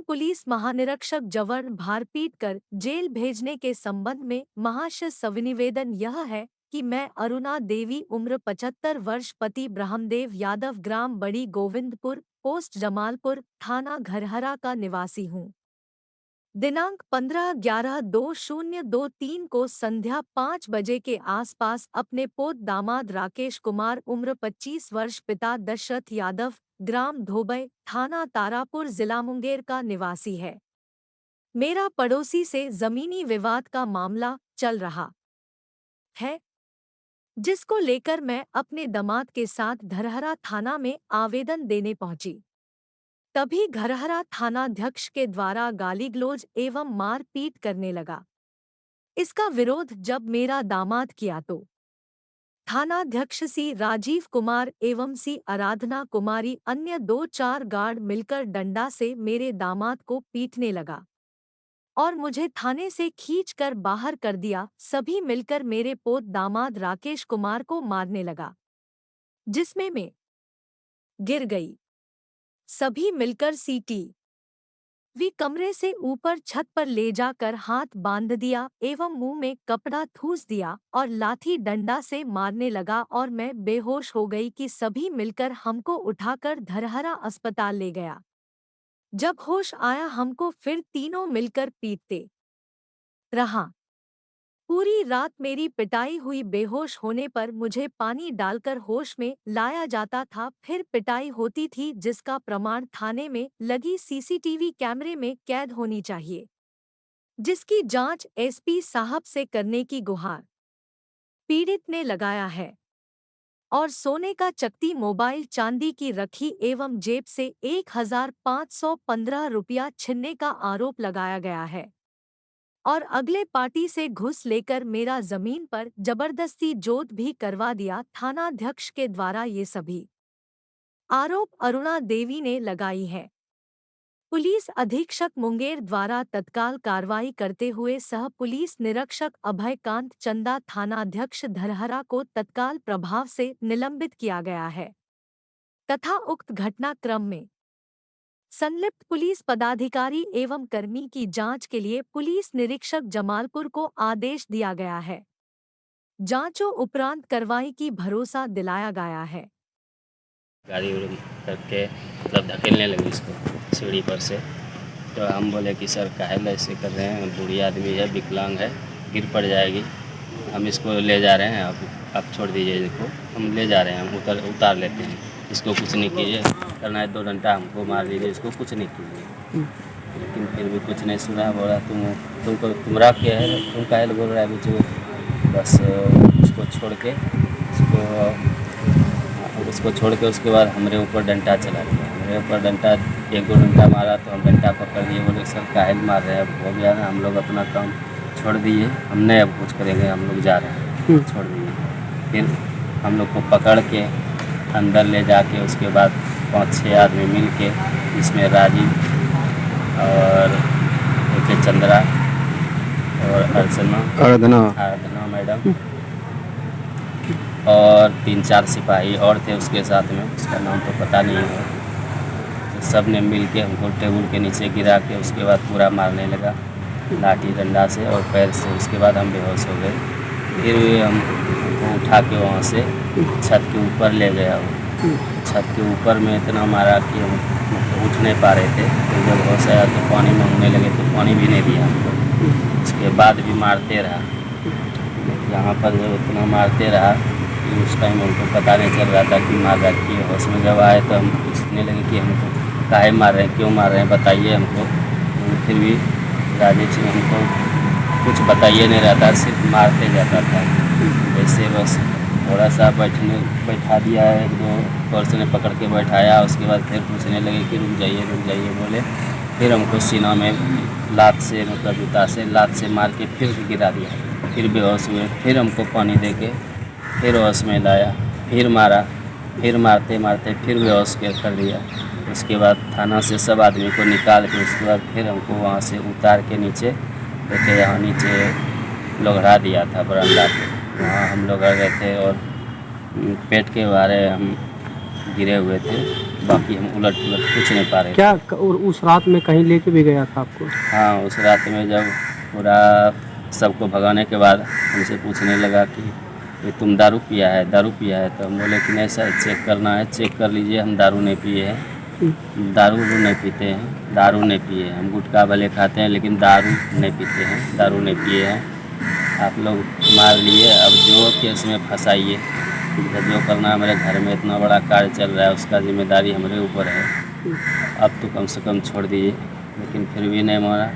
Police महानिरीक्षक जवन भारपीट कर जेल भेजने के संबंध में महाशय सविनिवेदन यह है कि मैं अरुणा देवी उम्र 75 वर्ष पति ब्रह्मदेव यादव ग्राम बड़ी गोविंदपुर पोस्ट जमालपुर थाना घरहरा का निवासी हूँ। दिनांक 15/11/2023 को संध्या 5 बजे के आसपास अपने पोत दामाद राकेश कुमार उम्र 25 वर्ष पिता दशरथ यादव ग्राम धोबई थाना तारापुर जिला मुंगेर का निवासी है। मेरा पड़ोसी से जमीनी विवाद का मामला चल रहा है, जिसको लेकर मैं अपने दामाद के साथ धरहरा थाना में आवेदन देने पहुंची। तभी घरहरा थानाध्यक्ष के द्वारा गाली-गलौज एवं मार-पीट करने लगा। इसका विरोध जब मेरा दामाद किया तो थानाध्यक्ष सी राजीव कुमार एवं सी आराधना कुमारी अन्य 2-4 गार्ड मिलकर डंडा से मेरे दामाद को पीटने लगा और मुझे थाने से खींचकर बाहर कर दिया। सभी मिलकर मेरे पोत दामाद राकेश कुमार को मारने लगा, जिसमें मैं गिर गई। सभी मिलकर वी कमरे से ऊपर छत पर ले जाकर हाथ बांध दिया एवं मुंह में कपड़ा ठूस दिया और लाठी डंडा से मारने लगा और मैं बेहोश हो गई कि सभी मिलकर हमको उठाकर धरहरा अस्पताल ले गया। जब होश आया हमको फिर तीनों मिलकर पीटते रहा। पूरी रात मेरी पिटाई हुई। बेहोश होने पर मुझे पानी डालकर होश में लाया जाता था, फिर पिटाई होती थी, जिसका प्रमाण थाने में लगी सीसीटीवी कैमरे में कैद होनी चाहिए, जिसकी जांच एसपी साहब से करने की गुहार पीड़ित ने लगाया है। और सोने का चकती मोबाइल चांदी की रखी एवं जेब से 1515 रुपया छीनने का आरोप लगाया गया है और अगले पार्टी से घुस लेकर मेरा जमीन पर जबरदस्ती जोत भी करवा दिया। थानाध्यक्ष के द्वारा ये सभी आरोप अरुणा देवी ने लगाई है। पुलिस अधीक्षक मुंगेर द्वारा तत्काल कार्रवाई करते हुए सह पुलिस निरीक्षक अभयकांत चंदा थानाध्यक्ष धरहरा को तत्काल प्रभाव से निलंबित किया गया है तथा उक्त घटनाक्रम में संलिप्त पुलिस पदाधिकारी एवं कर्मी की जांच के लिए पुलिस निरीक्षक जमालपुर को आदेश दिया गया है। जांचों उपरांत कार्रवाई की भरोसा दिलाया गया है। गाड़ी उड़ करके मतलब धकेलने लगी इसको सीढ़ी पर से, तो हम बोले कि सर काहे ऐसे कर रहे हैं, बूढ़ी आदमी है, विकलांग है, गिर पड़ जाएगी, हम इसको ले जा रहे हैं, आप छोड़ दीजिए, देखो हम ले जा रहे हैं, हम उतार लेते हैं, इसको कुछ नहीं कीजिए, करना है 2 डंडा हमको मार लीजिए, इसको कुछ नहीं कीजिए। लेकिन फिर भी कुछ नहीं सुना। बोला तुमरा क्या है, तुम काहे बोल रहा है मुझे, बस उसको छोड़ के उसके बाद हमारे ऊपर डंडा चला दिया। हमारे ऊपर डंडा 1-2 डंडा मारा तो हम डंडा पकड़ लिए। बोले सर काहे मार रहे हैं, हो गया ना, हम लोग अपना काम छोड़ दिए, हम नहीं अब कुछ करेंगे, हम लोग जा रहे हैं, छोड़ दिए। फिर हम लोग को पकड़ के अंदर ले जाके उसके बाद 5-6 आदमी मिल के, जिसमें राजीव और एक चंद्रा और आराधना मैडम और 3-4 सिपाही और थे उसके साथ में, उसका नाम तो पता नहीं है। तो सब ने मिल के हमको टेबल के नीचे गिरा के उसके बाद पूरा मारने लगा लाठी डंडा से और पैर से। उसके बाद हम बेहोश हो गए। फिर हमको उठा के वहाँ से छत के ऊपर ले गया। वो छत के ऊपर में इतना मारा कि हम उठ नहीं पा रहे थे। तो जब होश आया तो पानी मांगने लगे तो पानी भी नहीं दिया हमको। उसके बाद भी मारते रहा। यहाँ पर जब इतना मारते रहा कि उस टाइम हमको पता नहीं चल रहा था कि मार रहा कि होश में जब आए तो हम पूछने लगे कि हमको काहे मार रहे हैं, क्यों मार रहे हैं, बताइए हमको। फिर भी राजेश सिंह हमको कुछ बताइए नहीं रहा था, सिर्फ मारते जाता था। वैसे बस थोड़ा सा बैठा दिया है, 2 पर्सन ने पकड़ के बैठाया। उसके बाद फिर पूछने लगे कि रुक जाइए बोले। फिर हमको सीना में लात से मतलब जूता से लात से मार के फिर गिरा दिया। फिर बेहोश हुए। फिर हमको पानी दे के फिर होश में लाया। फिर मारा। फिर मारते फिर बेहोश कर दिया। उसके बाद थाना से सब आदमी को निकाल के उसके बाद फिर हमको वहाँ से उतार के नीचे देखे, यहाँ नीचे लोगड़ा दिया था बरामदा पे। वहाँ हम लोग आ गए थे और पेट के बारे हम गिरे हुए थे, बाकी हम उलट पुलट कुछ नहीं पा रहे थे। क्या और उस रात में कहीं लेके भी गया था आपको? हाँ, उस रात में जब पूरा सबको भगाने के बाद हमसे पूछने लगा कि ये तुम दारू पिया है, दारू पिया है? तो हम बोले कि नहीं सर, चेक करना है, चेक कर लीजिए, हम दारू नहीं पिए हैं, दारू नहीं पीते हैं, दारू नहीं पिए हैं, हम गुटखा भले खाते हैं लेकिन दारू नहीं पीते हैं, दारू नहीं पिए हैं। आप लोग मार लिए, अब जो केस में फंसाइए, जो करना है, मेरे घर में इतना बड़ा कार्य चल रहा है, उसका जिम्मेदारी हमारे ऊपर है, अब तो कम से कम छोड़ दीजिए। लेकिन फिर भी नहीं मारा।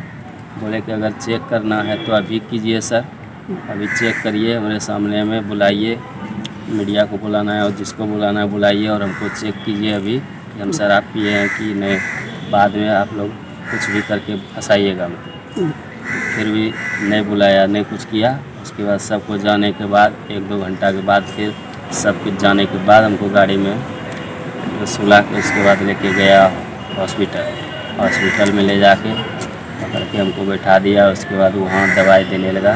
बोले कि अगर चेक करना है तो अभी कीजिए सर, अभी चेक करिए, हमारे सामने में बुलाइए, मीडिया को बुलाना है और जिसको बुलाना है बुलाइए और हमको चेक कीजिए अभी कि हम शराब पिए हैं कि नहीं, बाद में आप लोग कुछ भी करके फंसाइएगा हमको। फिर भी नहीं बुलाया, नहीं कुछ किया। उसके बाद सबको जाने के बाद 1-2 घंटा के बाद फिर सब कुछ जाने के बाद हमको गाड़ी में सुला के उसके बाद लेके गया हॉस्पिटल में ले जाके पकड़ के हमको बैठा दिया। उसके बाद वहाँ दवाई देने लगा,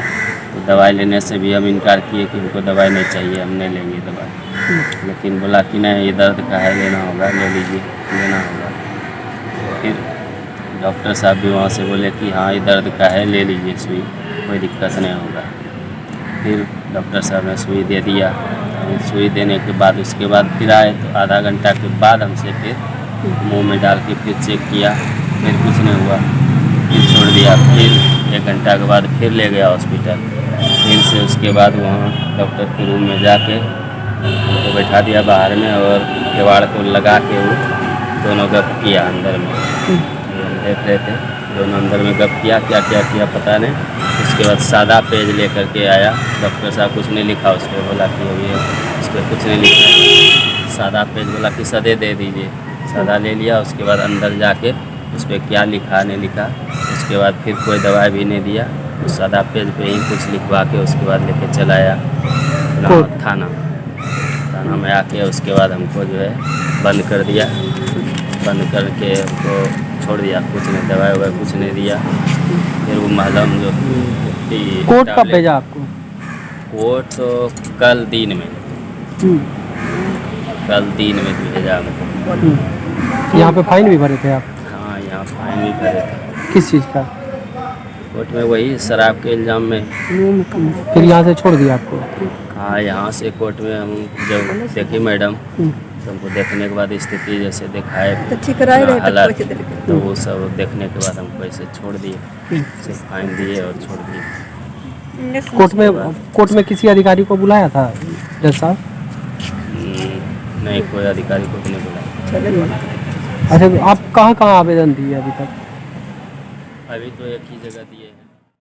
तो दवाई लेने से भी हम इनकार किए कि हमको दवाई नहीं चाहिए, हम नहीं लेंगे दवाई। लेकिन बोला कि नहीं, ये दर्द का है, लेना होगा, ले लीजिए, लेना होगा। फिर डॉक्टर साहब भी वहाँ से बोले कि हाँ ये दर्द का है, ले लीजिए सुई, कोई दिक्कत नहीं होगा। फिर डॉक्टर साहब ने सुई दे दिया। सुई देने के बाद उसके बाद फिर आए, तो आधा घंटा के बाद हमसे फिर मुंह में डाल के फिर चेक किया, फिर कुछ नहीं हुआ, फिर छोड़ दिया। फिर 1 घंटा के बाद फिर ले गया हॉस्पिटल। फिर से उसके बाद वहाँ डॉक्टर के रूम में जाके उनको बैठा दिया बाहर में और केवाड़ को लगा के वो दोनों गप किया अंदर में। हम देख रहे थे, दोनों अंदर में गप किया, क्या क्या किया पता नहीं। उसके बाद सादा पेज लेकर के आया, डॉक्टर साहब कुछ नहीं लिखा उस पर, बोला कि अभी उस पर कुछ नहीं लिखा, सादा पेज बोला कि सदे दे दीजिए, सादा ले लिया। उसके बाद अंदर जाके उस पर क्या लिखा नहीं लिखा, उसके बाद फिर कोई दवाई भी नहीं दिया, उस सादा पेज पे ही कुछ लिखवा के उसके बाद लेके चलाया थाना में आके। उसके बाद हमको जो है बंद कर दिया, बंद करके हमको छोड़ दिया, कुछ नहीं, दवाई ववाई कुछ नहीं दिया। फिर वो मालूम जो कोर्ट कब भेजा आपको? कोर्ट तो कल दिन में भेजा हमको। यहाँ पे फाइन भी भरे थे आप? हाँ, यहाँ फाइन भी भरे थे। किस चीज़ का? कोर्ट में वही शराब के इल्ज़ाम में। फिर यहाँ से छोड़ दिया आपको? हाँ, यहाँ से कोर्ट में हम जब देखी मैडम, तो हमको देखने के बाद स्थिति जैसे दिखाए हालत, तो वो सब देखने के बाद हमको ऐसे छोड़ दिए, सिर्फ फाइन दिए और छोड़ दिए। कोर्ट में किसी अधिकारी को बुलाया था जज साहब? नहीं, कोई अधिकारी को नहीं बुलाया। अच्छा, आप कहाँ आवेदन दिए अभी तक? अभी तो एक ही जगह दिए।